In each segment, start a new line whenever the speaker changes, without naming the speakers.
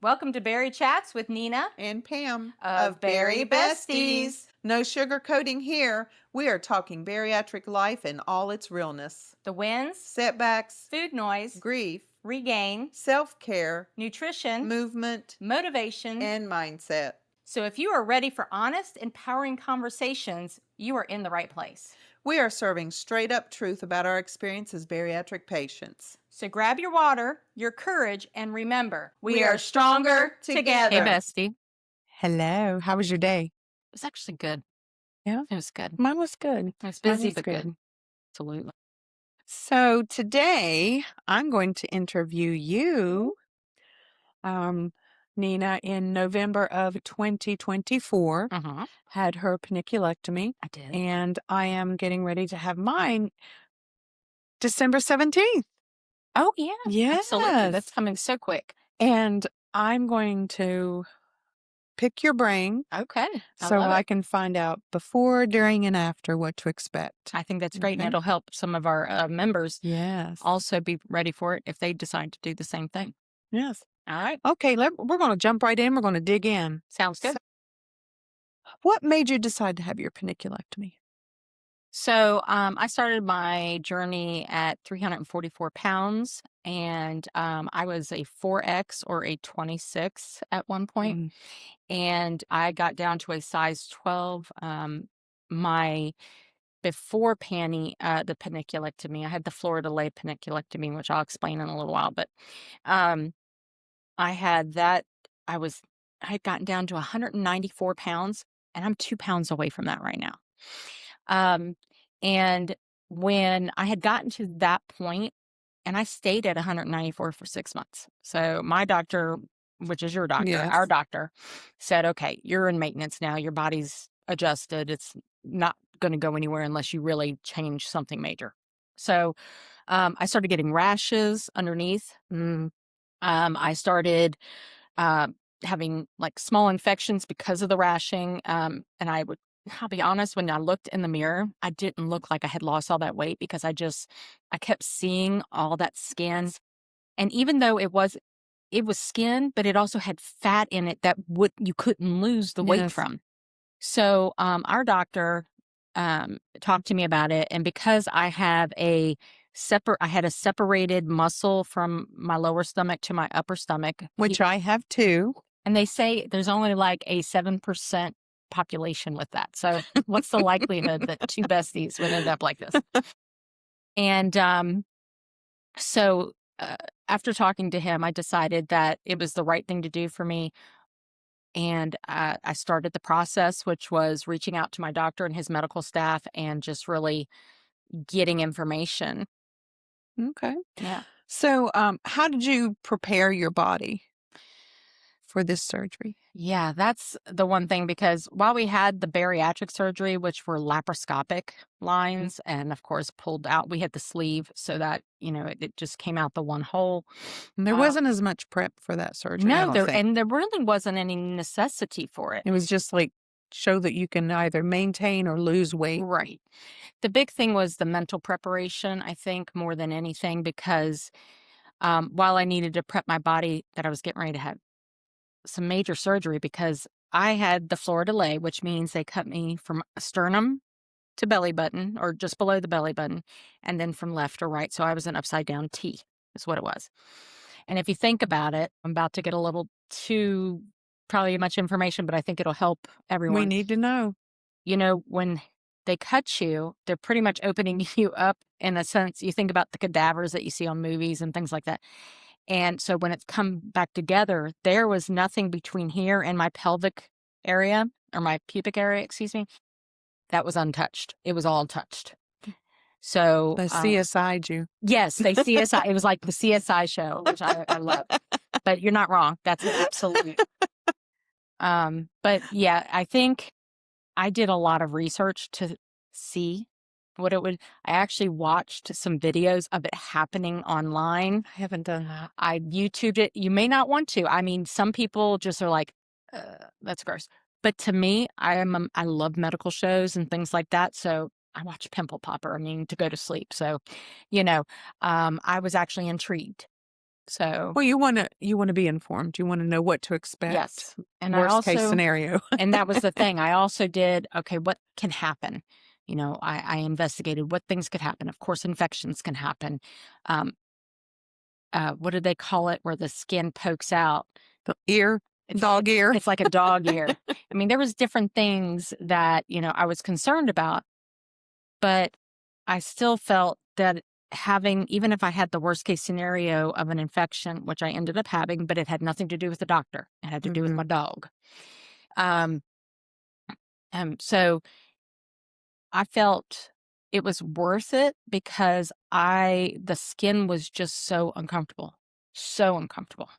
Welcome to Bari Chats with Nina
and Pam
of Bari-Bestiez.
No sugarcoating here. We are talking bariatric life in all its realness.
The wins,
Setbacks,
food noise,
grief,
regain,
self-care,
nutrition,
movement,
motivation,
and mindset.
So if you are ready for honest, empowering conversations, you are in the right place.
We are serving straight up truth about our experience as bariatric patients.
So grab your water, your courage, and remember,
we are stronger together.
Hey, bestie.
Hello. How was your day?
It was actually good.
Yeah?
It was good.
Mine was good.
It was busy,
Mine was
but good. Absolutely.
So today I'm going to interview you, Nina, in November of 2024, had her panniculectomy.
I did.
And I am getting ready to have mine December 17th.
Oh, yeah.
Yes.
Absolutely. That's coming so quick.
And I'm going to pick your brain.
Okay.
So I can find out before, during, and after what to expect.
I think that's great.
Okay.
And it'll help some of our members
Yes.
also be ready for it if they decide to do the same thing.
Yes.
All right.
Okay, we're going to jump right in. We're going to dig in.
Sounds good.
So, what made you decide to have your panniculectomy?
So I started my journey at 344 pounds, and I was a 4X or a 26 at one point. And I got down to a size 12. My before the panniculectomy, I had the Florida-lay panniculectomy, which I'll explain in a little while. But I had that. I had gotten down to 194 pounds, and I'm 2 pounds away from that right now. And when I had gotten to that point, and I stayed at 194 for 6 months. So my doctor, which is your doctor,
Yes.
our doctor, said, okay, you're in maintenance now. Your body's adjusted. It's not going to go anywhere unless you really change something major. So I started getting rashes underneath. I started having like small infections because of the rashing. And I'll be honest, when I looked in the mirror, I didn't look like I had lost all that weight because I kept seeing all that skin. And even though it was skin, but it also had fat in it that you couldn't lose the weight from. So our doctor talked to me about it. And because I had a separated muscle from my lower stomach to my upper stomach,
which I have too.
And they say there's only like a 7% population with that. So what's the likelihood that two besties would end up like this? And so after talking to him, I decided that it was the right thing to do for me. And I started the process, which was reaching out to my doctor and his medical staff and just really getting information.
Okay.
Yeah.
So how did you prepare your body for this surgery?
Yeah, that's the one thing, because while we had the bariatric surgery, which were laparoscopic lines, and of course pulled out, we had the sleeve so that, it just came out the one hole.
And there wasn't as much prep for that surgery.
No, there really wasn't any necessity for it.
It was just like show that you can either maintain or lose weight.
Right. The big thing was the mental preparation, I think, more than anything, because while I needed to prep my body that I was getting ready to have some major surgery, because I had the Florida-lay, which means they cut me from sternum to belly button, or just below the belly button, and then from left to right. So I was an upside down T is what it was. And if you think about it, I'm about to get a little too probably much information, but I think it'll help everyone.
We need to know.
When they cut you, they're pretty much opening you up in a sense. You think about the cadavers that you see on movies and things like that. And so when it's come back together, there was nothing between here and my pelvic area, or my pubic area, excuse me, that was untouched. It was all touched. So
they CSI'd you.
Yes, they CSI. It was like the CSI show, which I love. But you're not wrong. That's absolute. But yeah, I think I did a lot of research to see what it would. I actually watched some videos of it happening online.
I haven't done that.
I YouTubed it. You may not want to. I mean, some people just are like, that's gross. But to me, I love medical shows and things like that. So I watch Pimple Popper, to go to sleep. So, I was actually intrigued. So,
Well, you wanna be informed. You wanna know what to expect.
yes. And I
Worst case
also,
scenario.
and that was the thing. I also did, okay, what can happen? You know, I investigated what things could happen. Of course, infections can happen. Um, what do they call it where the skin pokes out?
The ear,
It's
dog ear.
it's like a dog ear. I mean, there was different things that, you know, I was concerned about, but I still felt that having, even if I had the worst case scenario of an infection, which I ended up having, but it had nothing to do with the doctor. It had to do with my
Mhm.
dog. Um, so I felt it was worth it because the skin was just so uncomfortable, so uncomfortable.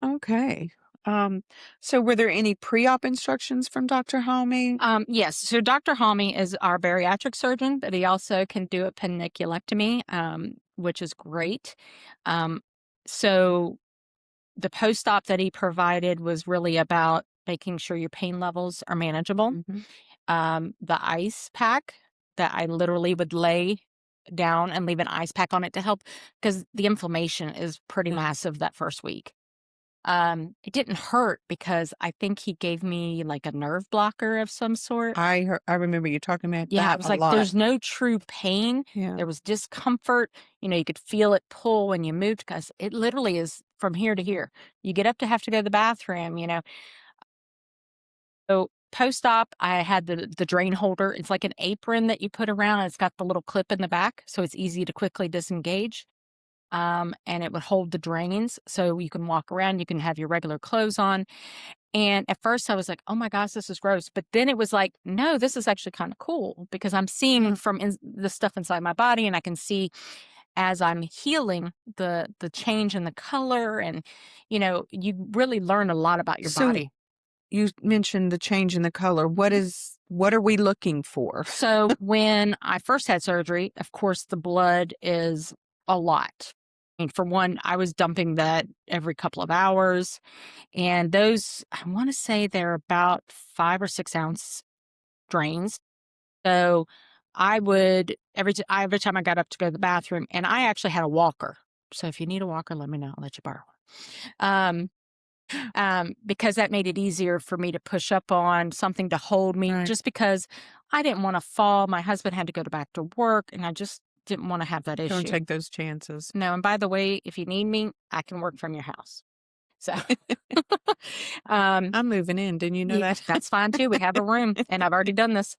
Okay. Um, so were there any pre-op instructions from Dr. Halmy?
Yes. So Dr. Halmy is our bariatric surgeon, but he also can do a panniculectomy, which is great. Um, so the post-op that he provided was really about making sure your pain levels are manageable.
Mhm.
The ice pack that I literally would lay down and leave an ice pack on it to help because the inflammation is pretty
Yeah.
massive that first week. It didn't hurt because I think he gave me like a nerve blocker of some sort.
I remember you talking about
Yeah, it
that
was
a
like
lot.
there's no true pain.
Yeah.
There was discomfort. You know, you could feel it pull when you moved because it literally is from here to here. You get up to have to go to the bathroom, you know. So post-op, I had the drain holder. It's like an apron that you put around. And it's got the little clip in the back, so it's easy to quickly disengage. And it would hold the drains, so you can walk around. You can have your regular clothes on. And at first I was like, "Oh my gosh, this is gross." But then it was like, "No, this is actually kind of cool because I'm seeing from the stuff inside my body and I can see as I'm healing the change in the color and you know, you really learn a lot about your
So
body."
you mentioned the change in the color. What are we looking for?
So when I first had surgery, of course the blood is a lot. I mean, for one, I was dumping that every couple of hours. And those, I want to say they're about 5 or 6 ounce drains. So I would every time I got up to go to the bathroom, and I actually had a walker. So if you need a walker, let me know. I'll let you borrow one. Because that made it easier for me to push up on something to hold me,
Right.
just because I didn't want to fall. My husband had to go back to work, and I just didn't want to have that
Don't
issue.
take those chances.
No, and by the way, if you need me, I can work from your house. So, um,
I'm moving in. Didn't you know
yeah,
that?
that's fine too. We have a room, and I've already done this.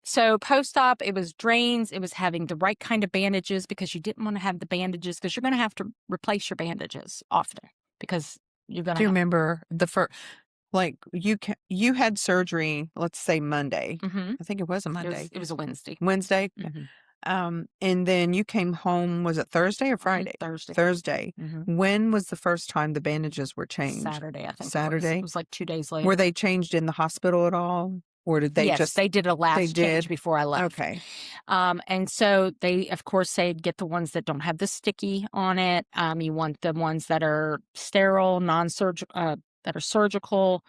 So post-op, it was drains. It was having the right kind of bandages because you didn't want to have the bandages because you're going to have to replace your bandages often because you're going
Do
to
you
have.
remember the first, like you had surgery, let's say Monday.
Hmm.
I think it was a Monday.
It was a Wednesday.
Wednesday.
Hmm.
And then you came home, was it Thursday or Friday?
Thursday.
Thursday.
Hmm.
When was the first time the bandages were changed?
Saturday, I think it was. It
Saturday.
was like 2 days
Were
later.
they changed in the hospital at all? Or did they
Yes,
just,
they did a
they
last change
did?
before I left.
Okay.
And so they, of course, say get the ones that don't have the sticky on it. You want the ones that are sterile, non-surgical, that are surgical.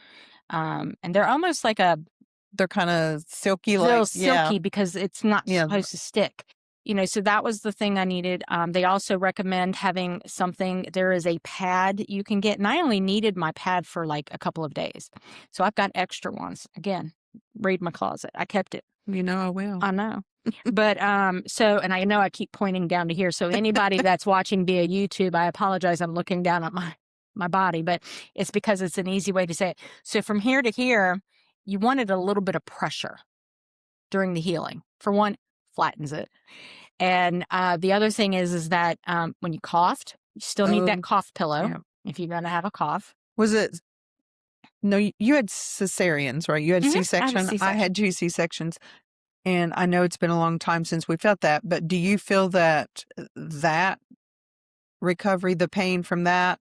And they're almost like
They're kind of silky,
little
like, yeah.
silky because it's not
Yeah.
supposed to stick. You know, so that was the thing I needed. They also recommend having something. There is a pad you can get, and I only needed my pad for like a couple of days, so I've got extra ones. Again, read my closet. I kept it.
You know, I will.
I know. But so, and I know I keep pointing down to here. So anybody that's watching via YouTube, I apologize. I'm looking down at my body, but it's because it's an easy way to say it. So from here to here, you wanted a little bit of pressure during the healing. For one, flattens it. And the other thing is that when you coughed, you still need that
Oh,
cough pillow
yeah.
if you're going to have a cough.
Was it? No, you had cesareans, right? You had
I have a
C-section. I
C-section.
had 2 C-sections. And I know it's been a long time since we felt that, but do you feel that that recovery, the pain from that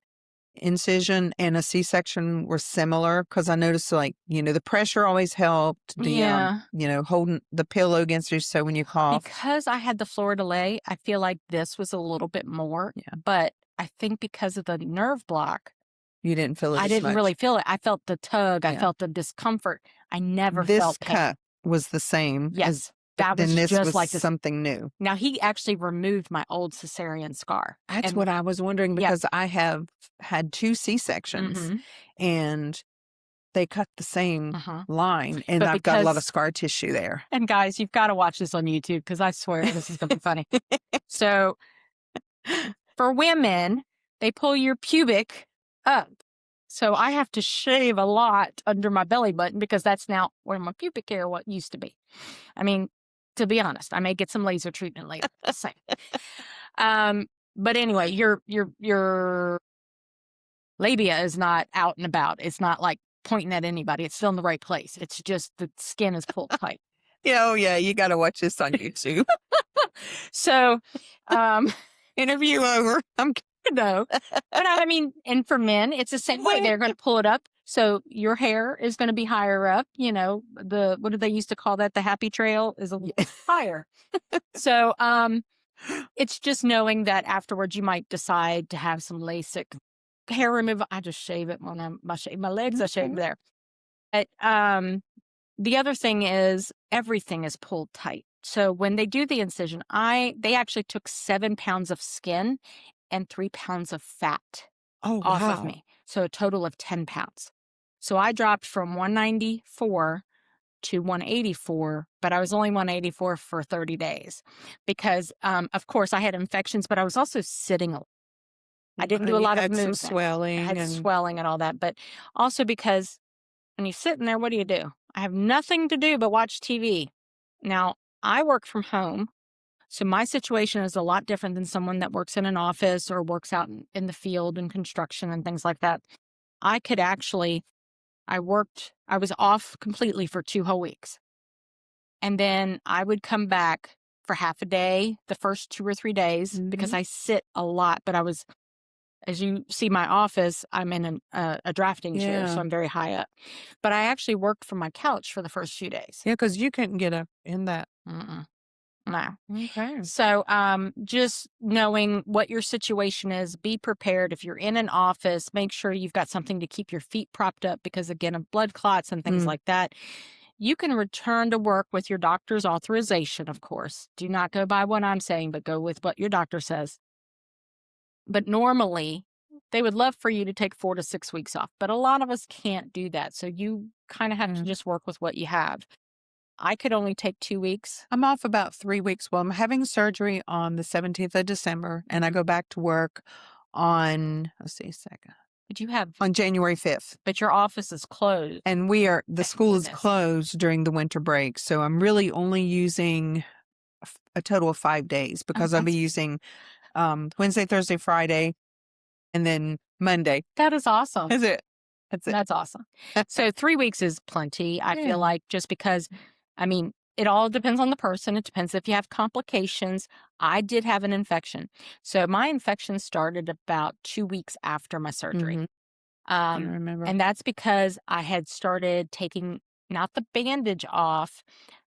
incision and a C-section were similar? Because I noticed, like, the pressure always helped,
Yeah.
holding the pillow against you so when you cough.
Because I had the floor delay, I feel like this was a little bit more.
Yeah.
But I think because of the nerve block,
You didn't feel it
I
as
didn't
much.
really feel it. I felt the tug. I
Yeah.
felt the discomfort. I never
This
felt pain.
cut was the same as
Yes. That
then
was
this
just
was
like this.
something new.
Now, he actually removed my old cesarean scar.
That's
And
what I was wondering
yeah.
because I have had 2 C-sections
Mhm.
and they cut the same
Uh-huh.
line, and
But
I've got a lot of
because
scar tissue there.
and guys, you've gotta watch this on YouTube because I swear this is gonna be funny. So, for women, they pull your pubic up. So I have to shave a lot under my belly button because that's now where my pubic hair what used to be. I mean, to be honest, I may get some laser treatment later. Just saying. But anyway, your labia is not out and about. It's not like pointing at anybody. It's still in the right place. It's just the skin is pulled tight.
Yeah, oh yeah, you gotta watch this on YouTube.
So, um,
Interview over. I'm
no, but I mean, and for men, it's the same way. They're going to pull it up. So your hair is going to be higher up. You know, what did they used to call that? The happy trail is a little higher. So, it's just knowing that afterwards you might decide to have some LASIK hair removal. I just shave it when I shave my legs. I shave there. But, the other thing is everything is pulled tight. So when they do the incision, they actually took 7 pounds of skin and 3 pounds of fat
Oh,
off of
wow.
me. So a total of 10 pounds. So I dropped from 194 to 184, but I was only 184 for 30 days because, of course, I had infections, but I was also sitting a lot. I didn't do a
You
lot of
had some
movement. I
swelling
had
and
swelling and all that, but also because when you're sitting there, what do? I have nothing to do but watch TV. Now, I work from home, so my situation is a lot different than someone that works in an office or works out in the field and construction and things like that. I could actually, I was off completely for 2 whole weeks. And then I would come back for half a day, the first 2 or 3 days, because I sit a lot. But as you see my office, I'm in a drafting chair, so
yeah.
I'm very high up. But I actually worked from my couch for the first few days.
Yeah, because you couldn't get up in that.
Mm-mm. No.
Okay.
So, just knowing what your situation is, be prepared. If you're in an office, make sure you've got something to keep your feet propped up because, again, of blood clots and things like that. You can return to work with your doctor's authorization, of course. Do not go by what I'm saying, but go with what your doctor says. But normally, they would love for you to take 4 to 6 weeks off, but a lot of us can't do that. So you kind of have to just work with what you have. I could only take 2 weeks.
I'm off about 3 weeks. Well, I'm having surgery on the 17th of December, and I go back to work on, let's see a second,
But you have,
on January 5th.
but your office is closed.
And the
Thank
school is
goodness.
closed during the winter break. So I'm really only using a total of 5 days because I'll be using Wednesday, Thursday, Friday, and then Monday.
That is awesome.
That's it. That's it.
That's awesome. So 3 weeks is plenty. I
Yeah.
feel like just because, I mean, it all depends on the person. It depends if you have complications. I did have an infection. So my infection started about 2 weeks after my surgery.
Mhm. I
Um,
remember.
and that's because I had started taking not the bandage off,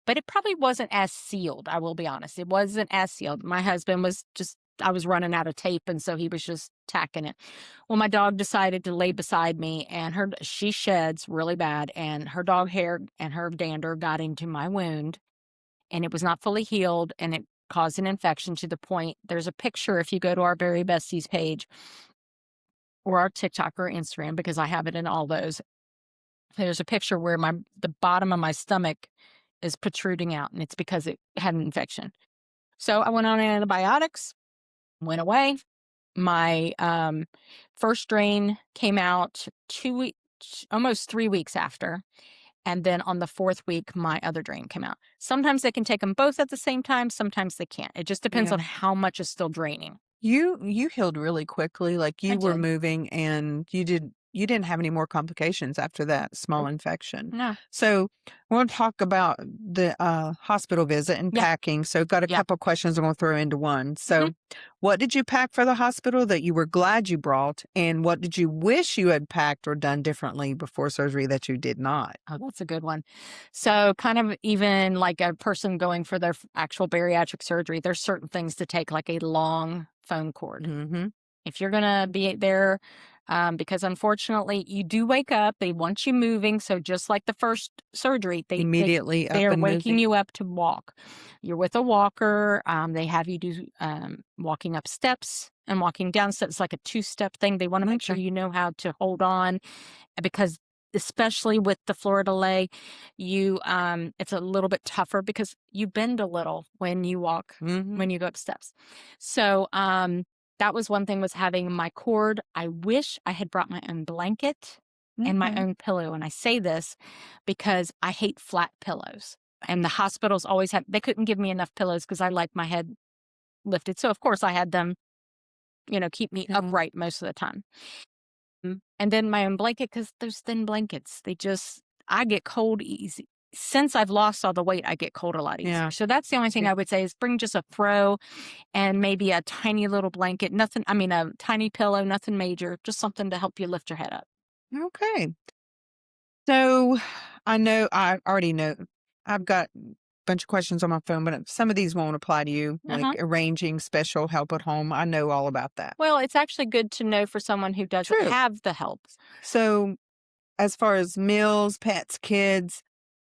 but it probably wasn't as sealed. I will be honest. It wasn't as sealed. My husband was I was running out of tape. And so he was just tacking it. Well, my dog decided to lay beside me and she sheds really bad. And her dog hair and her dander got into my wound and it was not fully healed and it caused an infection to the point. There's a picture if you go to our Bari-Bestiez page or our TikTok or Instagram, because I have it in all those. There's a picture where the bottom of my stomach is protruding out, and it's because it had an infection. So I went on antibiotics, went away. My first drain came out almost 3 weeks after. And then on the 4th week, my other drain came out. Sometimes they can take them both at the same time. Sometimes they can't. It just depends
Yeah.
on how much is still draining.
You healed really quickly. Like
I
you were
did.
moving and you didn't have any more complications after that small infection.
No.
So we'll talk about the hospital visit and
Yeah.
packing. So got a
Yeah.
couple questions I'm going to throw into one. So what did you pack for the hospital that you were glad you brought? And what did you wish you had packed or done differently before surgery that you did not?
Oh, that's a good one. So kind of even like a person going for their actual bariatric surgery, there's certain things to take, like a long phone cord.
Mm-hmm.
If you're going to be there because unfortunately you do wake up. They want you moving. So just like the first surgery,
Immediately up
they're
and
waking
moving.
you up to walk. You're with a walker. They have you do walking up steps and walking down steps, like a 2-step thing. They want to make sure
Okay.
you know how to hold on, because especially with the Florida lay, you it's a little bit tougher because you bend a little when you walk,
Mhm.
when you go up steps. So that was one thing, was having my cord. I wish I had brought my own blanket and my
Okay.
own pillow. And I say this because I hate flat pillows. And the hospitals always had, they couldn't give me enough pillows because I like my head lifted. So of course I had them, keep me
Yeah.
upright most of the time. And then my own blanket, because those thin blankets, I get cold easy. Since I've lost all the weight, I get cold a lot easier.
Yeah.
So that's the only thing I would say, is bring just a throw and maybe a tiny little blanket. Nothing, a tiny pillow, nothing major, just something to help you lift your head up.
Okay. So I already know I've got a bunch of questions on my phone, but some of these won't apply to you, like
Uh-huh.
arranging special help at home. I know all about that.
Well, it's actually good to know for someone who doesn't
True.
have the help.
So, as far as meals, pets, kids,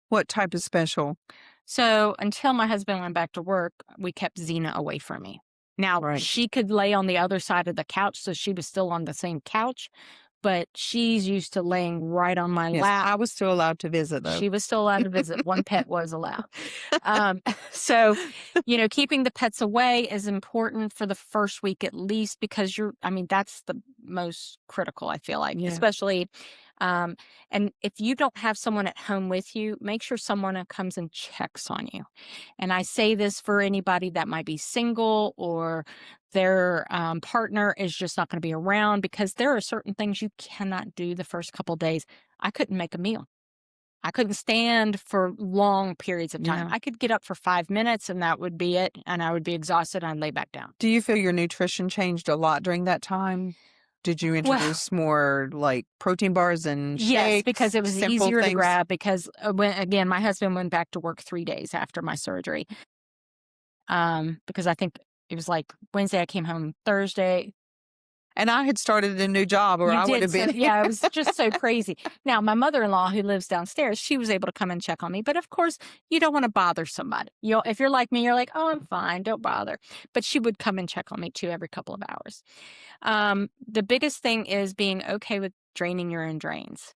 what type of special?
So until my husband went back to work, we kept Xena away from me. Now,
Right.
she could lay on the other side of the couch, so she was still on the same couch, but she's used to laying right on my
Yes,
lap.
I was still allowed to visit, though.
She was still allowed to visit. One pet was allowed. So, keeping the pets away is important for the first week at least, because that's the most critical, I feel like,
Yeah.
especially. And if you don't have someone at home with you, make sure someone comes and checks on you. And I say this for anybody that might be single, or their partner is just not going to be around, because there are certain things you cannot do the first couple days. I couldn't make a meal. I couldn't stand for long periods of time.
Yeah.
I could get up for 5 minutes and that would be it. And I would be exhausted and I'd lay back down.
Do you feel your nutrition changed a lot during that time? Did you
Well,
introduce more like protein bars and
yes,
shakes?
because it was
simple
easier to
things?
grab, because again, my husband went back to work 3 days after my surgery. Because I think it was like Wednesday, I came home Thursday.
And I had started a new job, or
You
I would
did.
have
So,
been.
yeah, it was just so crazy. Now, my mother-in-law, who lives downstairs, she was able to come and check on me. But of course, you don't want to bother somebody. If you're like me, you're like, oh, I'm fine, don't bother. But she would come and check on me too every couple of hours. The biggest thing is being okay with draining your own drains.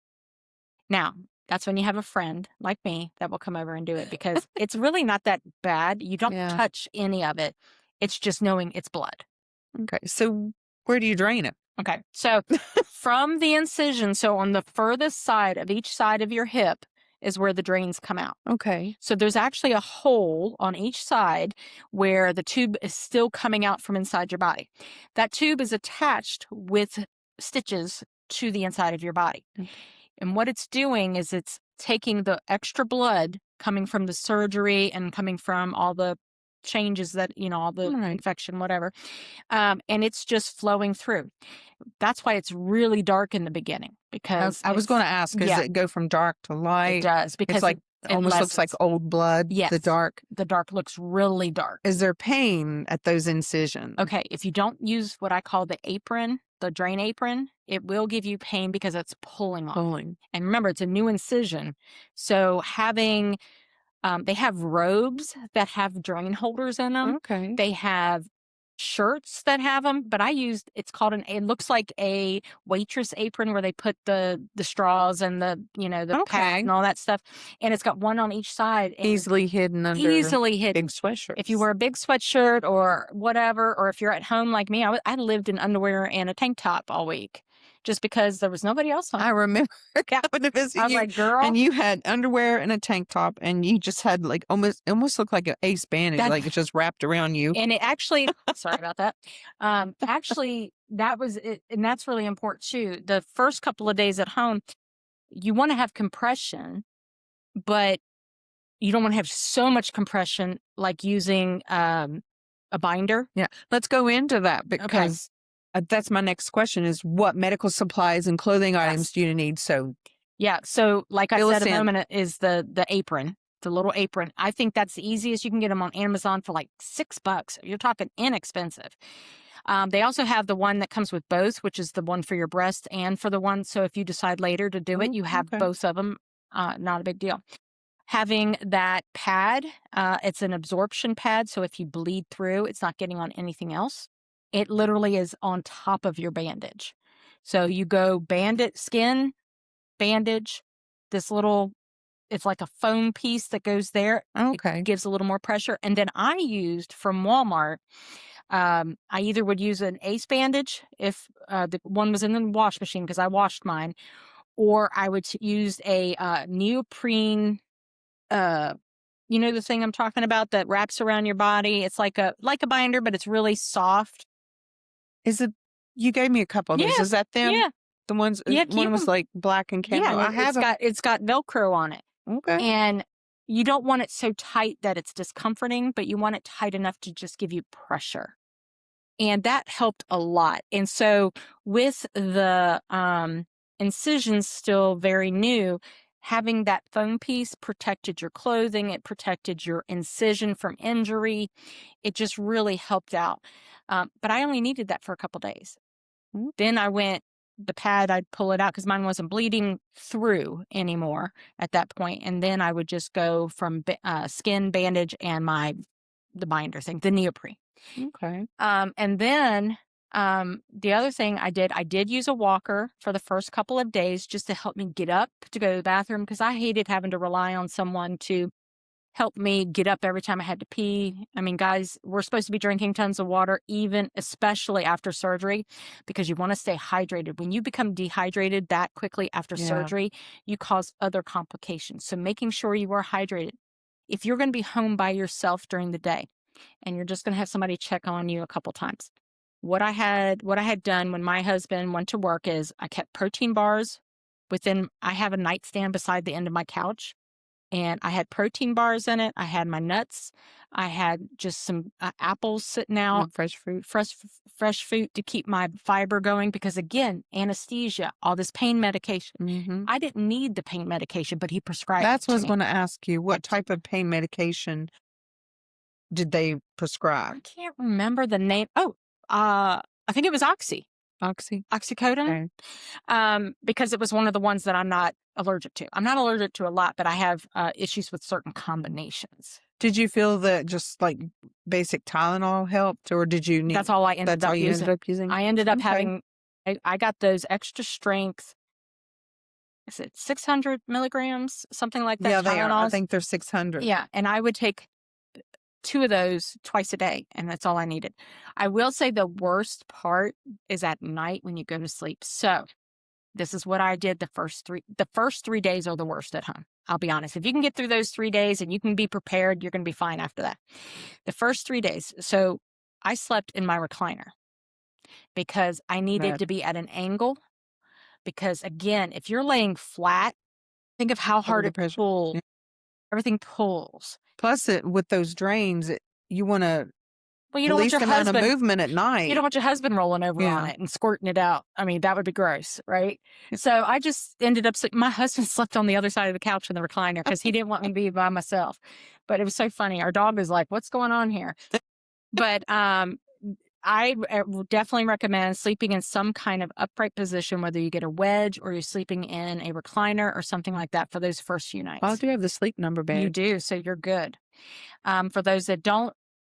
Now, that's when you have a friend like me that will come over and do it, because it's really not that bad. You don't
Yeah.
touch any of it. It's just knowing it's blood.
Okay. So, where do you drain it?
Okay. So from the incision, so on the furthest side of each side of your hip is where the drains come out.
Okay.
So there's actually a hole on each side where the tube is still coming out from inside your body. That tube is attached with stitches to the inside of your body.
Okay.
And what it's doing is it's taking the extra blood coming from the surgery and coming from all the changes that, all the infection, whatever. And it's just flowing through. That's why it's really dark in the beginning, because
I was going to ask, does it go from dark to light?
It does, because
it's like almost looks like old blood.
Yes,
the dark
looks really dark.
Is there pain at those incisions?
Okay, if you don't use what I call the apron, the drain apron, it will give you pain because it's pulling on. And remember, it's a new incision, so having they have robes that have drain holders in them.
Okay.
They have shirts that have them, but it looks like a waitress apron where they put the straws and the pad and all that stuff. And it's got one on each side.
Easily hidden under big sweatshirt.
If you wear a big sweatshirt or whatever, or if you're at home like me, I lived in underwear and a tank top all week, just because there was nobody else home.
I remember coming to visit you.
I was like, girl.
And you had underwear and a tank top, and you just had like almost looked like an ace bandage, like it just wrapped around you.
And it actually, sorry about that. Actually, that was it. And that's really important too. The first couple of days at home, you want to have compression, but you don't want to have so much compression like using a binder.
Yeah. Let's go into that, because that's my next question, is what medical supplies and clothing items do you need? So,
yeah. So like I said a moment, is the apron, the little apron. I think that's the easiest. You can get them on Amazon for like $6. You're talking inexpensive. They also have the one that comes with both, which is the one for your breast and for the one. So if you decide later to do it, you have
okay.
both of them. Not a big deal. Having that pad, it's an absorption pad. So if you bleed through, it's not getting on anything else. It literally is on top of your bandage. So you go bandage, skin, bandage, this little, it's like a foam piece that goes there.
Okay.
It gives a little more pressure. And then I used from Walmart, I either would use an ace bandage if the one was in the wash machine because I washed mine, or I would use a neoprene, you know, the thing I'm talking about that wraps around your body. It's like a binder, but it's really soft.
Is it? You gave me a couple of those.
Yeah,
Is that them?
yeah,
The ones.
yeah.
One
Keep
was
them.
like black and
Yeah,
camo. I have a.
it's got Velcro on it,
Okay.
and you don't want it so tight that it's discomforting, but you want it tight enough to just give you pressure. And that helped a lot. And so with the incisions still very new, having that foam piece protected your clothing, it protected your incision from injury. It just really helped out. But I only needed that for a couple days. Then I went, the pad, I'd pull it out because mine wasn't bleeding through anymore at that point. And then I would just go from skin bandage and the binder thing, the neoprene.
Okay.
And then the other thing I did use a walker for the first couple of days just to help me get up to go to the bathroom because I hated having to rely on someone to help me get up every time I had to pee. I mean, guys, we're supposed to be drinking tons of water, especially after surgery, because you want to stay hydrated. When you become dehydrated that quickly after surgery, you cause other complications. So making sure you are hydrated. If you're going to be home by yourself during the day, and you're just going to have somebody check on you a couple times. What I had done when my husband went to work is I kept protein bars I have a nightstand beside the end of my couch, and I had protein bars in it. I had my nuts. I had just some apples sitting out, fresh fruit to keep my fiber going because again, anesthesia, all this pain medication. I didn't need the pain medication, but he prescribed
That's
it to
what I was
me.
going to ask you. What type of pain medication did they prescribe?
I can't remember the name. I think it was oxycodone.
Okay.
Because it was one of the ones that I'm not allergic to. I'm not allergic to a lot, but I have issues with certain combinations.
Did you feel that just like basic Tylenol helped, or did you need?
That's all I ended
That's all
up
you
using.
ended up using?
I ended up
Okay.
having. I got those extra strength. Is it 600 milligrams, something like that?
Yeah, they are. I
Tylenols?
think they're 600.
Yeah, and I would take 2 of those twice a day, and that's all I needed. I will say the worst part is at night when you go to sleep. So this is what I did the first 3 days are the worst at home. I'll be honest. If you can get through those 3 days and you can be prepared, you're going to be fine after that. The first 3 days. So I slept in my recliner because I needed to be at an angle. Because again, if you're laying flat, think of how hard it pulls.
Yeah.
Everything pulls.
Plus, with those drains, you want to
Well, you don't want
least
your
amount
husband.
of movement at night.
You don't want your husband rolling over on it and squirting it out. I mean, that would be gross, right? So I just ended up my husband slept on the other side of the couch in the recliner because he didn't want me to be by myself. But it was so funny. Our dog is like, "What's going on here?" But I will definitely recommend sleeping in some kind of upright position, whether you get a wedge or you're sleeping in a recliner or something like that for those first few nights.
I do have the Sleep Number bed.
You do, so you're good. For those that don't,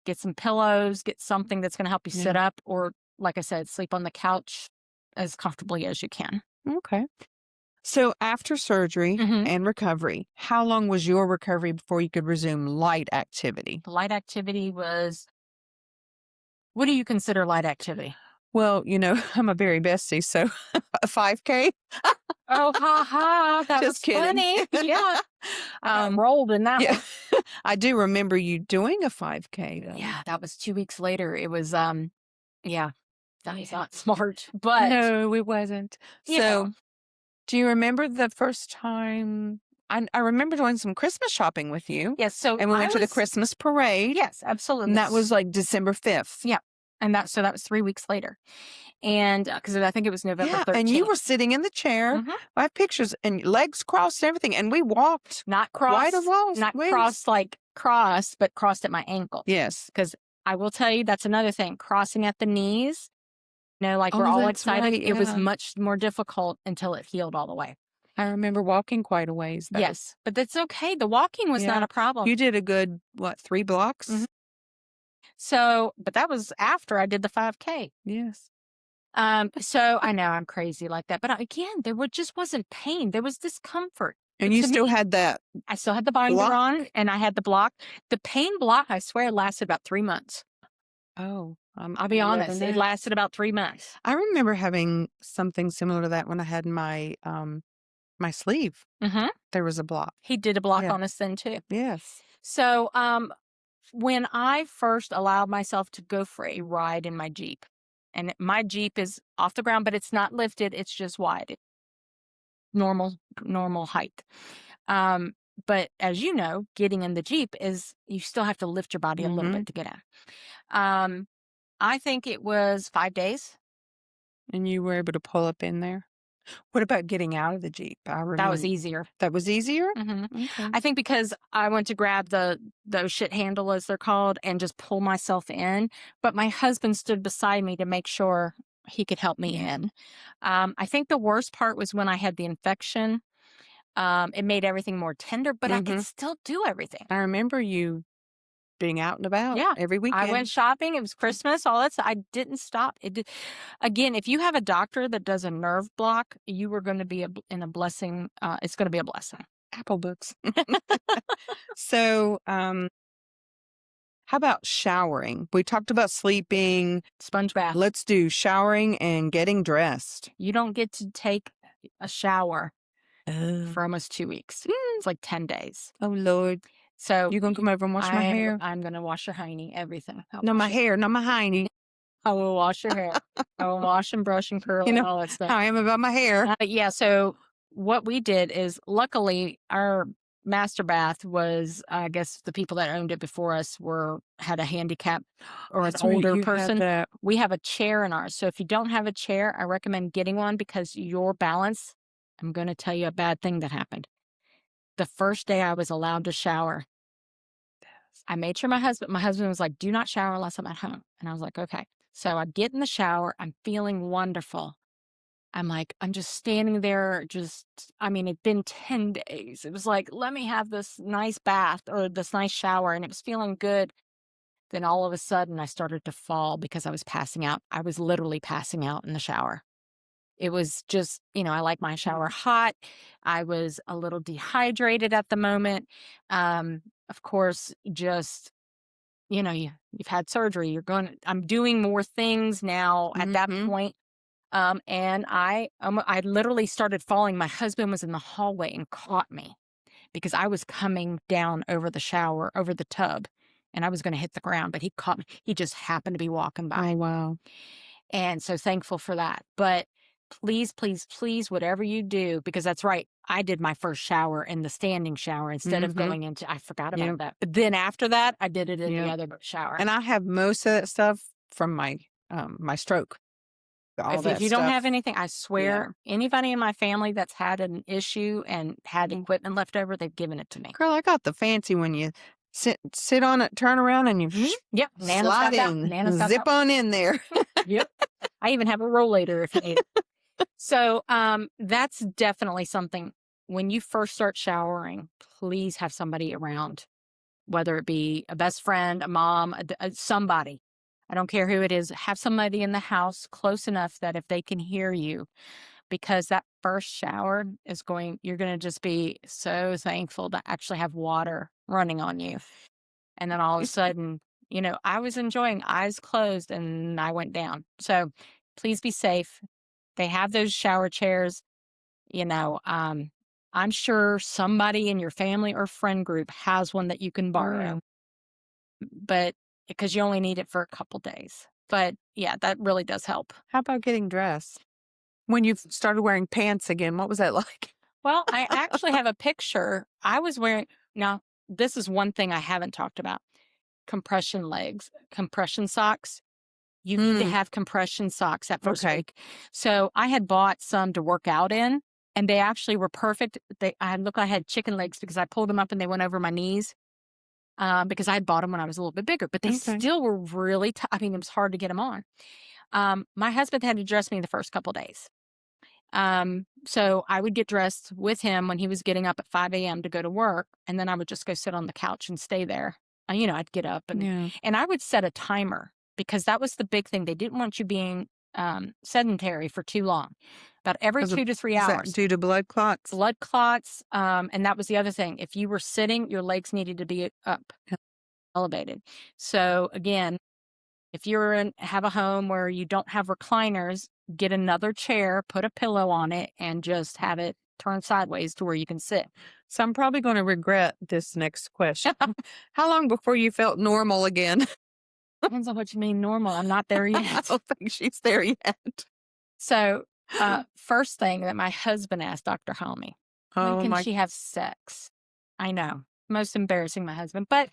get some pillows, get something that's going to help you sit up, or like I said, sleep on the couch as comfortably as you can.
Okay. So after surgery and recovery, how long was your recovery before you could resume light activity?
Light activity was, what do you consider light activity?
Well, I'm a Bari-Bestie, so a 5K.
Oh, ha ha! That
Just
was
kidding.
funny. Yeah, I rolled in that one.
I do remember you doing a 5K though.
Yeah, that was 2 weeks later. It was yeah, that was not smart, but
No, it wasn't. So, do you remember the first time? I remember doing some Christmas shopping with you.
Yes, so
and we went to the Christmas parade.
Yes, absolutely.
And that was like December 5th.
Yeah. And that was 3 weeks later. And because I think it was November 13th.
And you were sitting in the chair. I have pictures and legs crossed and everything. And we walked.
Not crossed.
Quite a long
Not
ways.
crossed like crossed, but crossed at my ankle.
Yes.
Because I will tell you, that's another thing. Crossing at the knees, like we're
Oh,
all
that's
excited.
right,
It was
yeah.
much more difficult until it healed all the way.
I remember walking quite a ways, though.
Yes, but that's okay. The walking was not
Yeah.
a problem.
You did a good, 3 blocks?
Mhm. So, but that was after I did the 5K.
Yes.
So I know I'm crazy like that, but again, just wasn't pain. There was discomfort.
And
But
you
to
still
me,
had that
I still had the binder
block?
on and I had the block. The pain block, I swear, lasted about 3 months.
Oh,
I'll be
never
honest. It
knew.
lasted about 3 months.
I remember having something similar to that when I had my, my sleeve.
Mm-hmm.
There was a block.
He did a block
Yeah.
on us then too.
Yes.
So, when I first allowed myself to go for a ride in my Jeep, and my Jeep is off the ground, but it's not lifted, it's just wide. It's normal height. But as you know, getting in the Jeep is you still have to lift your body a little
Mhm.
bit to get in. I think it was 5 days.
And you were able to pull up in there? What about getting out of the Jeep? I
That was
remember
easier.
that was easier?
hmm
Okay.
I think because I went to grab those shit handle as they're called and just pull myself in, but my husband stood beside me to make sure he could help me
Yeah.
in. I think the worst part was when I had the infection. It made everything more tender, but I could
Mhm.
still do everything.
I remember you being out and about
Yeah.
every
I went
weekend.
shopping. It was Christmas, all that stuff. I didn't stop. Again, if you have a doctor that does a nerve block, you are going to be in a blessing. It's going to be a blessing.
Apple books. So, how about showering? We talked about sleeping.
Sponge bath.
Let's do showering and getting dressed.
You don't get to take a shower
Oh,
for almost 2 weeks. It's like 10 days.
oh Lord.
So
You gonna come over and wash my hair?
I'm going to wash your hiney, everything. I'll
No, my
wash it.
hair, not my hiney.
I will wash your hair. I will wash and brush and curl
You
and
know
all that stuff.
how I am about my hair.
Yeah, so what we did is luckily our master bath was, I guess the people that owned it before us had a handicap or an
That's right,
older
you had
person.
that.
We have a chair in ours. So if you don't have a chair, I recommend getting one because your balance, I'm going to tell you a bad thing that happened. The first day I was allowed to shower, I made sure my husband was like, do not shower unless I'm at home. And I was like, okay. So I get in the shower. I'm feeling wonderful. I'm just standing there, it'd been 10 days. It was like, let me have this nice bath or this nice shower. And it was feeling good. Then all of a sudden, I started to fall because I was passing out. I was literally passing out in the shower. It was just, I like my shower hot. I was a little dehydrated at the moment. Of course, just, you've had surgery. I'm doing more things now at that
Mhm.
point. And I literally started falling. My husband was in the hallway and caught me because I was coming down over the tub, and I was going to hit the ground, but he caught me. He just happened to be walking by.
Oh, wow.
And so thankful for that. But please, please, please, whatever you do, because that's right. I did my first shower in the standing shower instead of
Mhm.
going into, I forgot about
Yep.
that. But then after that, I did it in the
Yep.
other shower.
And I have most of that stuff from my stroke. All
If
that
you don't
stuff.
have anything, I swear, anybody in my family that's had an issue and had equipment left over, they've given it to me.
Girl, I got the fancy when you sit on it, turn around, and you
Yep, Nana's
slide
got that.
in,
Nana's got
zip
that.
on in there.
Yep. I even have a rollator if you need it. So that's definitely something. When you first start showering, please have somebody around, whether it be a best friend, a mom, somebody. I don't care who it is. Have somebody in the house close enough that if they can hear you, because that first shower you're going to just be so thankful to actually have water running on you. And then all of a sudden, I was enjoying eyes closed and I went down. So please be safe. They have those shower chairs, I'm sure somebody in your family or friend group has one that you can borrow, but because you only need it for a couple days. But yeah, that really does help.
How about getting dressed? When you started wearing pants again, what was that like?
Well, I actually have a picture. I was wearing, now, this is one thing I haven't talked about, compression socks. You need to have compression socks at first week. So I had bought some to work out in, and they actually were perfect. I had chicken legs because I pulled them up and they went over my knees. because I had bought them when I was a little bit bigger, but they
Okay.
still were really I mean, it was hard to get them on. My husband had to dress me the first couple days. So I would get dressed with him when he was getting up at 5 a.m. to go to work, and then I would just go sit on the couch and stay there. I'd get up
Yeah.
and I would set a timer because that was the big thing. They didn't want you being sedentary for too long. About every 2 to 3
Is that
hours.
due to blood clots?
Blood clots, and that was the other thing. If you were sitting, your legs needed to be up, elevated. So again, if have a home where you don't have recliners, get another chair, put a pillow on it, and just have it turned sideways to where you can sit.
So I'm probably going to regret this next question. How long before you felt normal again?
Depends on what you mean normal. I'm not there
I
yet.
don't think she's there yet.
So, first thing that my husband asked Dr. Halmy, when
Oh
can
my!
she have sex? I know, most embarrassing, my husband, but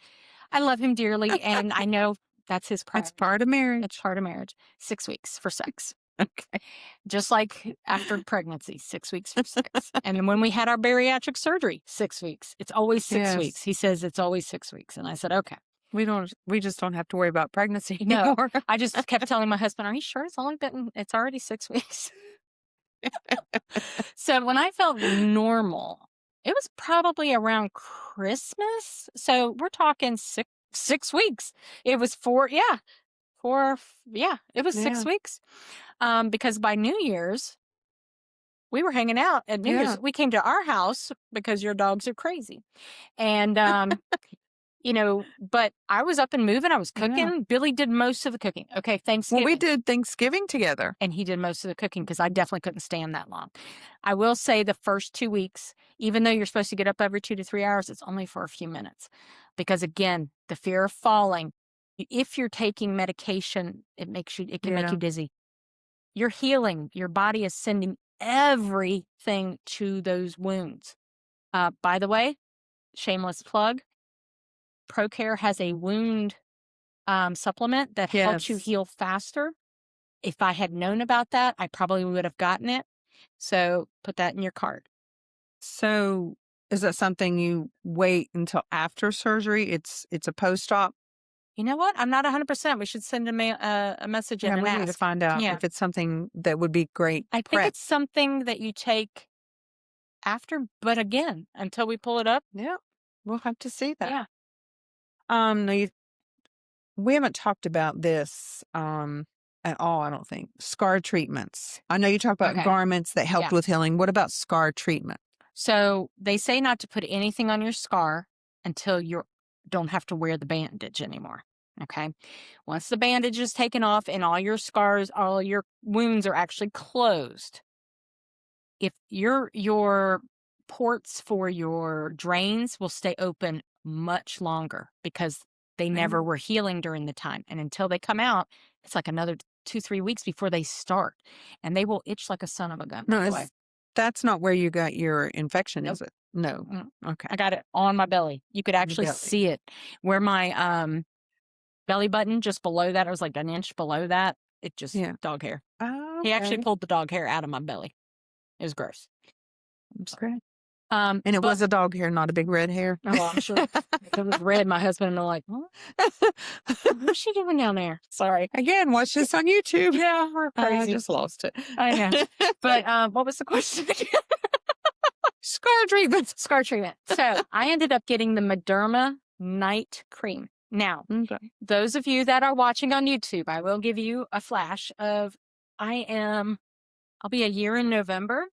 I love him dearly, and I know that's his
That's
priority.
part of marriage.
It's part of marriage. 6 weeks for sex.
Okay.
Just like after pregnancy, 6 weeks for sex. And then when we had our bariatric surgery, 6 weeks. It's always 6 weeks.
Yes.
He says it's always 6 weeks. And I said, okay.
We just don't have to worry about pregnancy
No,
anymore.
I just kept telling my husband, are you sure it's already 6 weeks? So when I felt normal, it was probably around Christmas. So we're talking 6 weeks. It was it was 6
Yeah.
weeks. Because by New Year's, we were hanging out at New Year's.
Yeah.
We came to our house because your dogs are crazy. And, but I was up and moving. I was cooking.
Yeah.
Billy did most of the cooking. Okay,
Well,
Thanksgiving.
we did Thanksgiving together.
And he did most of the cooking because I definitely couldn't stand that long. I will say the first 2 weeks, even though you're supposed to get up every 2 to 3 hours, it's only for a few minutes. Because again, the fear of falling, if you're taking medication, it can make you dizzy. You're healing. Your body is sending everything to those wounds. By the way, shameless plug, ProCare has a wound supplement that helps you
Yes.
heal faster. If I had known about that, I probably would have gotten it. So put that in your cart.
So is that something you wait until after surgery? It's a post-op?
You know what? I'm not 100%. We should send a message in
Yeah,
and
we need to
ask.
find out
Yeah.
if it's something that would be great
I think
prep.
it's something that you take after, but again, until we pull it up.
Yeah, we'll have to see that.
Yeah.
Now we haven't talked about this at all, I don't think. Scar treatments. I know you talk about
Okay.
garments that helped
Yeah.
with healing. What about scar treatment?
So they say not to put anything on your scar until you don't have to wear the bandage anymore. Okay. Once the bandage is taken off and all your scars, all your wounds are actually closed, if your ports for your drains will stay open much longer because they never were healing during the time. And until they come out, it's like another 2-3 weeks before they start. And they will itch like a son of a gun.
No,
by the way.
that's not where you got your infection,
Nope.
is it? No.
Mm.
Okay.
I got it on my belly. You could actually
belly.
see it where my belly button just below that, it was like an inch below that. It just dog hair.
Oh,
He actually
okay.
pulled the dog hair out of my belly. It was gross. I'm sorry.
Okay. And it was a dog hair, not a big red hair.
Oh, I'm sure. If it was red, my husband and I were like, what? What's she doing down there? Sorry.
Again, watch this on YouTube.
Yeah, we're
I
crazy.
just lost it.
I know. But what was the question again?
Scar treatment.
Scar treatment. So I ended up getting the Mederma night cream. Now,
Okay.
those of you that are watching on YouTube, I will give you a flash of I'll be a year in November.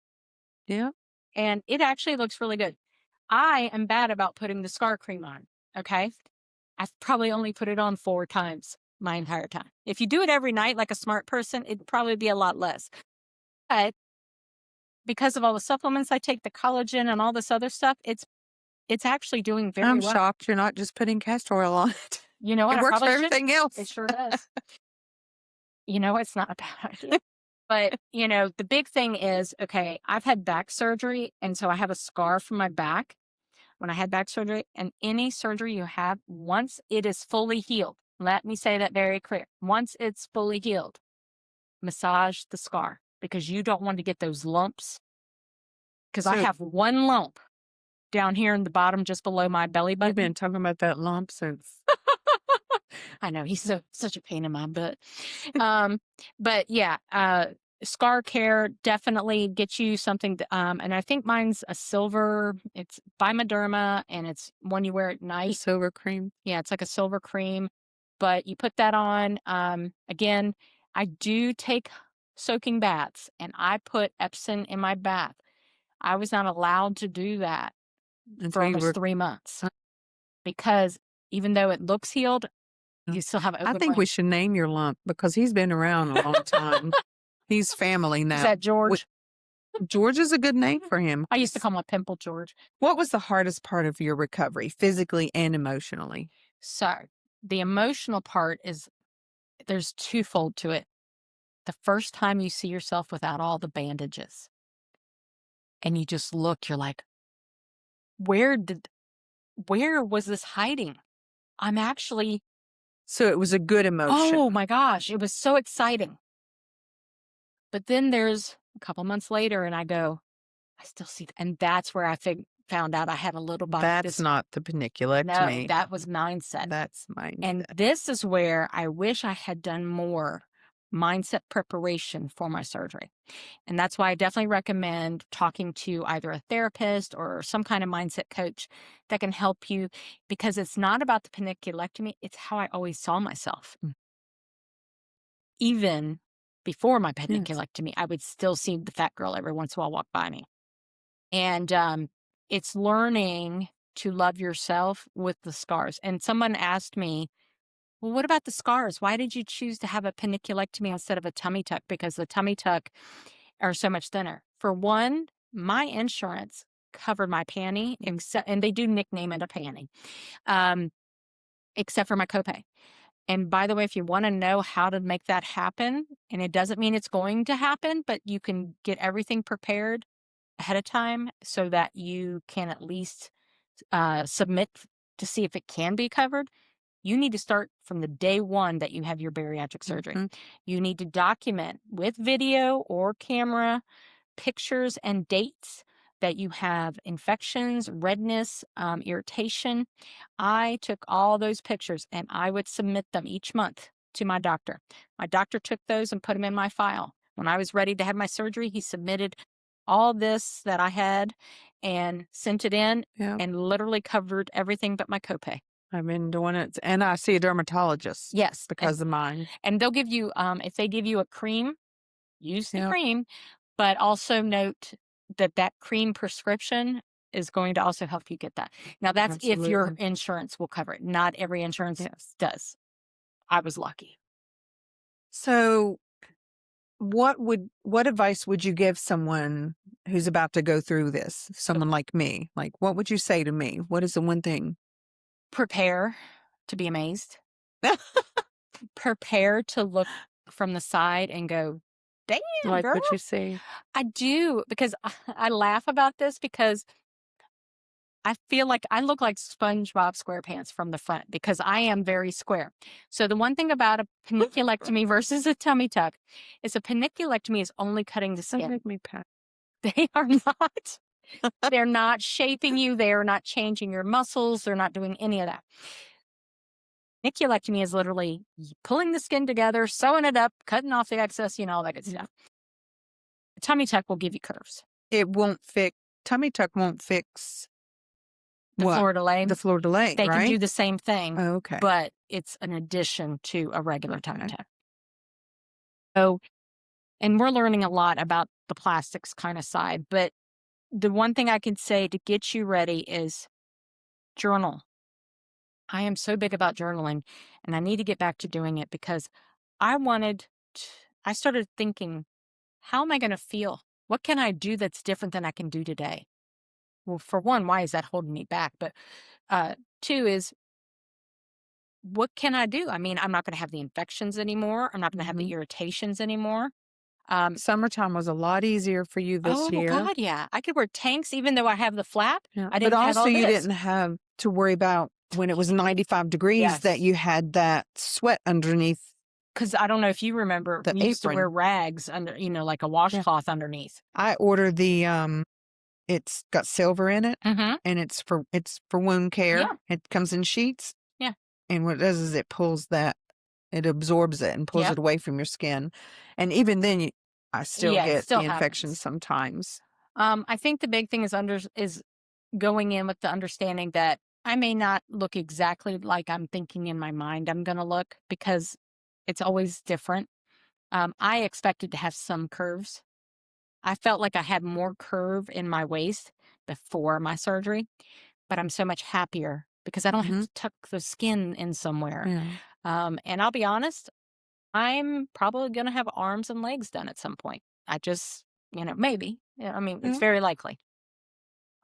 Yeah.
And it actually looks really good. I am bad about putting the scar cream on. Okay. I've probably only put it on 4 times my entire time. If you do it every night like a smart person, it'd probably be a lot less. But because of all the supplements I take, the collagen and all this other stuff, it's actually doing very
I'm
well.
shocked you're not just putting castor oil on it.
You know what?
It works for everything else.
It sure does. It's not a bad idea. But, the big thing is, okay, I've had back surgery, and so I have a scar from my back when I had back surgery. And any surgery you have, once it is fully healed, let me say that very clear. Once it's fully healed, massage the scar because you don't want to get those lumps. Because I
So-
have one lump down here in the bottom, just below my belly button.
You've been talking about that lump since.
I know he's such a pain in my butt. But yeah, scar care definitely gets you something. And I think mine's a silver. It's Bimederma, and it's one you wear at
The
night.
silver cream.
Yeah, it's like a silver cream, but you put that on. Again, I do take soaking baths, and I put Epsom in my bath. I was not allowed to do that for
Until you
almost
were.
3 months because even though it looks healed, you still have
I
open
think we
wounds.
should name your lump because he's been around a long time. He's family
Is
now.
that George?
George is a good name for him.
I used to call my pimple George.
What was the hardest part of your recovery, physically and emotionally?
So the emotional part is there's twofold to it. The first time you see yourself without all the bandages and you just look, you're like, where was this hiding? I'm actually,
So it was a good emotion.
oh my gosh, it was so exciting. But then there's a couple months later and I go, I still see that. And that's where I found out I had a little body.
That's not the
No,
panniculectomy.
that was mindset.
That's mindset.
And this is where I wish I had done more mindset preparation for my surgery. And that's why I definitely recommend talking to either a therapist or some kind of mindset coach that can help you, because it's not about the panniculectomy, it's how I always saw myself. Even before my panniculectomy, I would still see the fat girl every once in a while walk by me. And it's learning to love yourself with the scars. And someone asked me, well, what about the scars? Why did you choose to have a panniculectomy instead of a tummy tuck? Because the tummy tuck are so much thinner. For one, my insurance covered my panty, and they do nickname it a panty, except for my copay. And by the way, if you want to know how to make that happen, and it doesn't mean it's going to happen, but you can get everything prepared ahead of time so that you can at least submit to see if it can be covered. You need to start from the day one that you have your bariatric surgery. You need to document with video or camera pictures and dates that you have infections, redness, irritation. I took all those pictures and I would submit them each month to my doctor. My doctor took those and put them in my file. When I was ready to have my surgery, he submitted all this that I had and sent it in and literally covered everything but my copay.
I've been doing it, and I see a dermatologist.
Yes.
Because of mine.
And they'll give you, if they give you a cream, use the cream, but also note that that cream prescription is going to also help you get that. Now, that's if your insurance will cover it. Not every insurance does. I was lucky.
So what advice would you give someone who's about to go through this? Someone like me. Like, what would you say to me? What is the one thing?
Prepare to be amazed. Prepare to look from the side and go, damn,
Like
girl.
what you say?
I do, because I laugh about this because I feel like I look like SpongeBob SquarePants from the front because I am very square. So the one thing about a panniculectomy versus a tummy tuck is a panniculectomy is only cutting the
Don't
skin.
make me pat.
They are not. They're not shaping you. They are not changing your muscles. They're not doing any of that. Panniculectomy is literally pulling the skin together, sewing it up, cutting off the excess, all that good stuff. The tummy tuck will give you curves.
It won't fix. Tummy tuck won't fix
The fleur-de-lis.
The fleur-de-lis,
They
right?
can do the same thing,
Okay.
but it's an addition to a regular tummy tuck. So, and we're learning a lot about the plastics kind of side, but the one thing I can say to get you ready is journal. I am so big about journaling, and I need to get back to doing it because I started thinking, how am I going to feel? What can I do that's different than I can do today? Well, for one, why is that holding me back? But two is, what can I do? I mean, I'm not going to have the infections anymore. I'm not going to have the irritations anymore.
Summertime was a lot easier for you this year.
Oh, God, yeah. I could wear tanks even though I have the flap.
Yeah.
I didn't
but
have
also,
all
you
this.
didn't have to worry about when it was 95 degrees that you had that sweat underneath.
Because I don't know if you remember, we used to wear rags under, like a washcloth underneath.
I ordered the it's got silver in it,
Mhm.
and it's for wound care.
Yeah.
It comes in sheets,
Yeah.
and what it does is it absorbs it and pulls
Yep.
it away from your skin, and even then, I still
Yeah, it
get
still
the infection
happens.
sometimes.
I think the big thing is going in with the understanding that I may not look exactly like I'm thinking in my mind I'm gonna look because it's always different. I expected to have some curves. I felt like I had more curve in my waist before my surgery, but I'm so much happier because I don't have
Mhm.
to tuck the skin in somewhere.
Yeah.
And I'll be honest, I'm probably gonna have arms and legs done at some point. I just, maybe. Yeah, I mean, it's
Yeah.
very likely.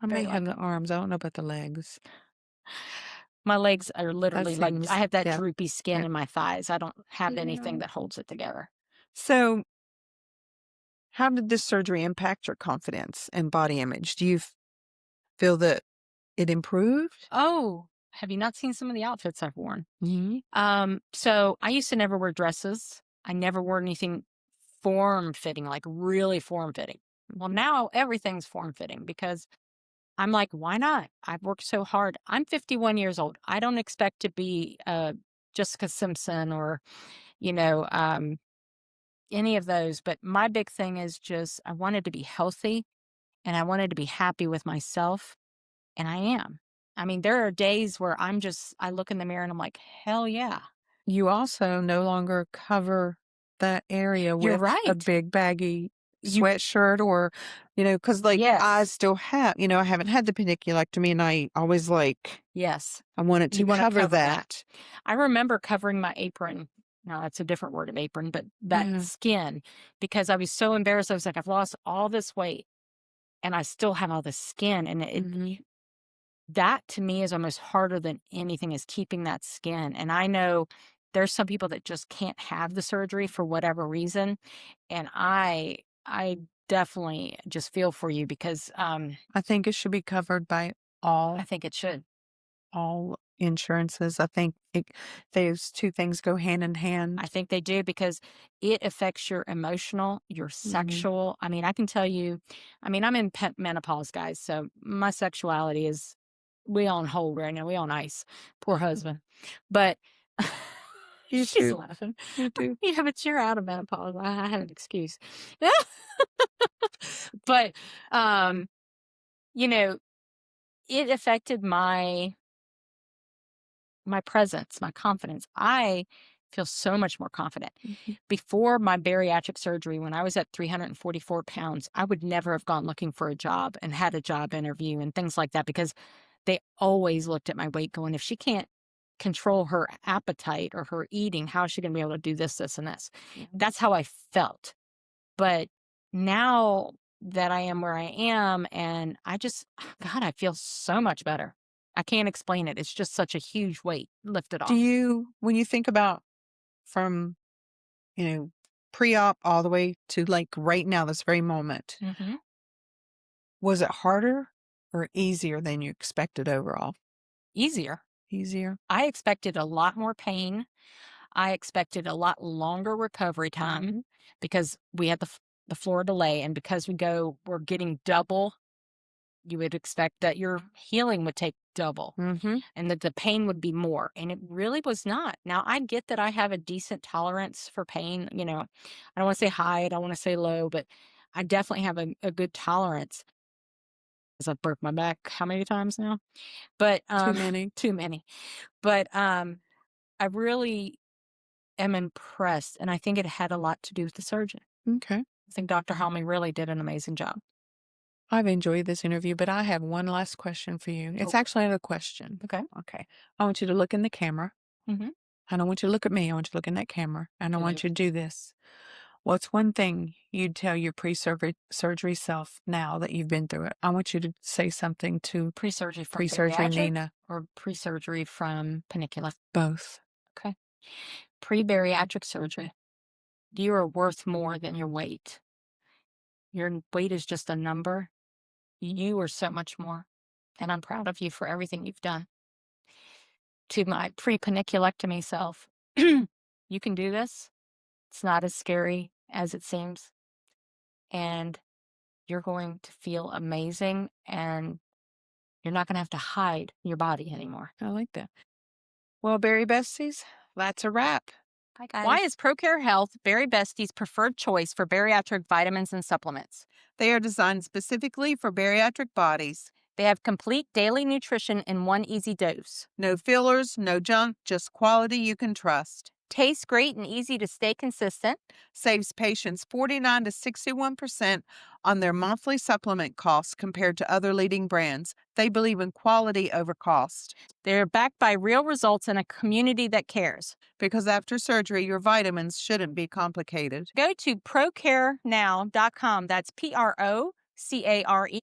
I may
Very
have the
likely.
arms, I don't know about the legs.
My legs are
That
literally like I
seems
have that
yeah,
droopy skin
yeah.
in my thighs. I don't have anything
Yeah.
that holds it together.
So, how did this surgery impact your confidence and body image? Do you feel that it improved?
Oh, have you not seen some of the outfits I've worn?
Mhm.
So I used to never wear dresses. I never wore anything form fitting, like really form fitting. Well, now everything's form fitting because I'm like, why not? I've worked so hard. I'm 51 years old. I don't expect to be Jessica Simpson or, you know, any of those. But my big thing is just I wanted to be healthy and I wanted to be happy with myself. And I am. I mean, there are days where I look in the mirror and I'm like, hell yeah.
You also no longer cover that area
You're
with a
right.
big baggy
You,
sweatshirt or, because like I
yes,
still have, I haven't had the panniculectomy and I always
yes.
I wanted to
You want to
cover
cover that.
that.
I remember covering my apron. Now that's a different word of apron, but that
Yeah.
skin, because I was so embarrassed. I was like, I've lost all this weight and I still have all this skin. And
Mhm.
that to me is almost harder than anything is keeping that skin. And I know there's some people that just can't have the surgery for whatever reason. And I definitely just feel for you because
I think it should be covered by
I
all
think it should.
insurances. I think those two things go hand in
I
hand.
think they do because it affects your emotional, your
Mhm.
sexual. I mean, I can tell you, I mean, I'm in menopause, guys. So my sexuality is we on hold right now. We on ice. Poor husband. But
You
she's
too.
laughing.
You too.
Yeah, but you're out of menopause. I have an excuse. But, um, you know, it affected my presence, my confidence. I feel so much more confident.
Mhm.
Before my bariatric surgery, when I was at 344 pounds, I would never have gone looking for a job and had a job interview and things like that because they always looked at my weight going, if she can't control her appetite or her eating, how is she going to be able to do this, this, and this? That's how I felt. But now that I am where I am, and I just, God, I feel so much better. I can't explain it. It's just such a huge weight lifted
Do
off.
you when you think about from, you know, pre-op all the way to, like, right now, this very moment,
Hmm.
was it harder or easier than you expected overall?
Easier.
Easier?
I expected a lot more pain. I expected a lot longer recovery time because we had the floor delay, and because we're getting double. You would expect that your healing would take double
Mhm.
and that the pain would be more. And it really was not. Now, I get that I have a decent tolerance for pain. I don't want to say high, I don't want to say low, but I definitely have a good tolerance. Because I've broke my back how many times now? But
Too many.
too many. But I really am impressed. And I think it had a lot to do with the surgeon.
Okay.
I think Dr. Halmy really did an amazing job.
I've enjoyed this interview, but I have one last question for you.
Go
It's
for
actually a question.
it. Okay.
Okay. I want you to look in the camera.
Mm-hmm.
I don't want you to look at me. I want you to look in that camera. And I want
Okay.
you to do this. What's one thing you'd tell your pre-surgery self now that you've been through it? I want you to say something to
Pre-surgery from
pre-surgery
bariatric
Nina.
or pre-surgery from Pannicula?
Both.
Okay. Pre-bariatric surgery. You are worth more than your weight. Your weight is just a number. You are so much more. And I'm proud of you for everything you've done. To my pre-paniculectomy self, you can do this. It's not as scary as it seems. And you're going to feel amazing and you're not going to have to hide your body anymore.
I like that. Well, Berry Besties, that's a wrap.
Hi, guys. Why is ProCare Health Bari-Bestie's preferred choice for bariatric vitamins and supplements?
They are designed specifically for bariatric bodies.
They have complete daily nutrition in one easy dose.
No fillers, no junk, just quality you can trust.
Tastes great and easy to stay consistent.
Saves patients 49 to 61% on their monthly supplement costs compared to other leading brands. They believe in quality over cost.
They're backed by real results and a community that cares.
Because after surgery, your vitamins shouldn't be complicated.
Go to procarenow.com. That's PROCARENOW.com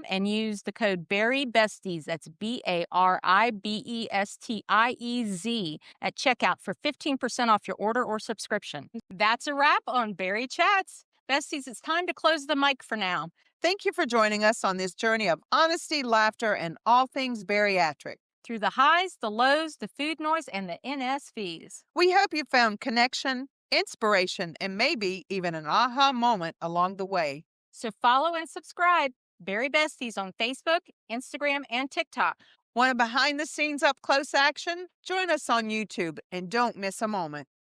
and use the code Bari-Bestiez. That's BARIBESTIEZ at checkout for 15% off your order or subscription. That's a wrap on Bari Chats. Besties, it's time to close the mic for now.
Thank you for joining us on this journey of honesty, laughter, and all things bariatric.
Through the highs, the lows, the food noise, and the NSVs.
We hope you found connection, inspiration, and maybe even an aha moment along the way.
So follow and subscribe Bari-Bestiez on Facebook, Instagram, and TikTok.
Want a behind-the-scenes up-close action? Join us on YouTube and don't miss a moment.